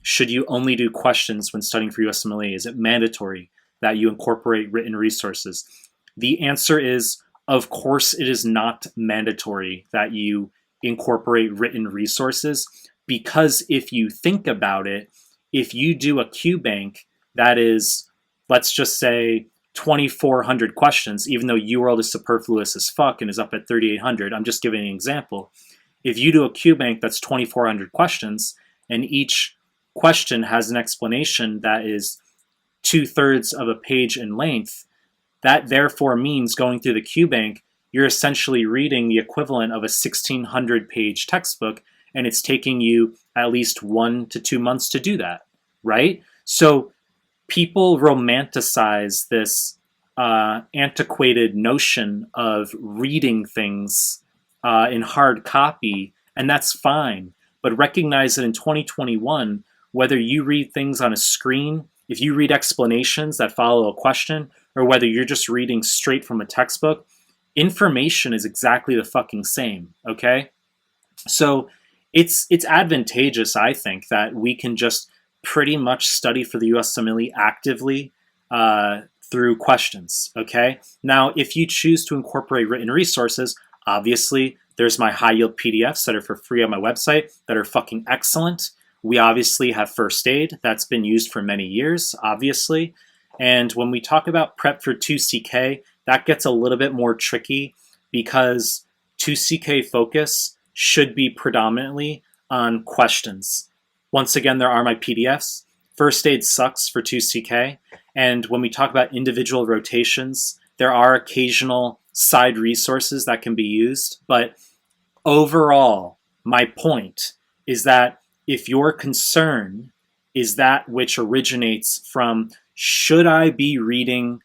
Should you only do questions when studying for USMLE? Is it mandatory that you incorporate written resources? The answer is, of course, it is not mandatory that you incorporate written resources, because if you think about it, if you do a Qbank that is, let's just say, 2,400 questions, even though UWorld is superfluous as fuck and is up at 3,800, I'm just giving an example. If you do a Qbank that's 2,400 questions and each question has an explanation that is 2/3 of a page in length, that therefore means going through the Qbank, you're essentially reading the equivalent of a 1,600 page textbook, and it's taking you at least 1 to 2 months to do that, right? So people romanticize this antiquated notion of reading things in hard copy, and that's fine. But recognize that in 2021, whether you read things on a screen, if you read explanations that follow a question, or whether you're just reading straight from a textbook, information is exactly the fucking same, okay? So it's advantageous, I think, that we can just pretty much study for the USMLE actively through questions, okay? Now, if you choose to incorporate written resources, obviously, there's my high-yield PDFs that are for free on my website that are fucking excellent. We obviously have first aid that's been used for many years, obviously. And when we talk about prep for 2CK, that gets a little bit more tricky because 2CK focus should be predominantly on questions. Once again, there are my PDFs. First aid sucks for 2CK. And when we talk about individual rotations, there are occasional side resources that can be used. But overall, my point is that if your concern is that which originates from, should I be reading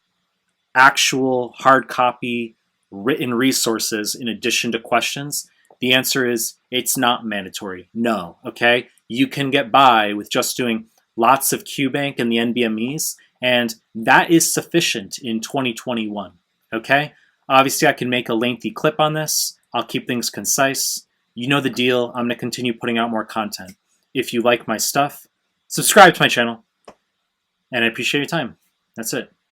actual hard copy written resources in addition to questions? The answer is it's not mandatory. No, okay? You can get by with just doing lots of Qbank and the NBMEs, and that is sufficient in 2021, okay? Obviously, I can make a lengthy clip on this. I'll keep things concise. You know the deal. I'm going to continue putting out more content. If you like my stuff, subscribe to my channel, and I appreciate your time. That's it.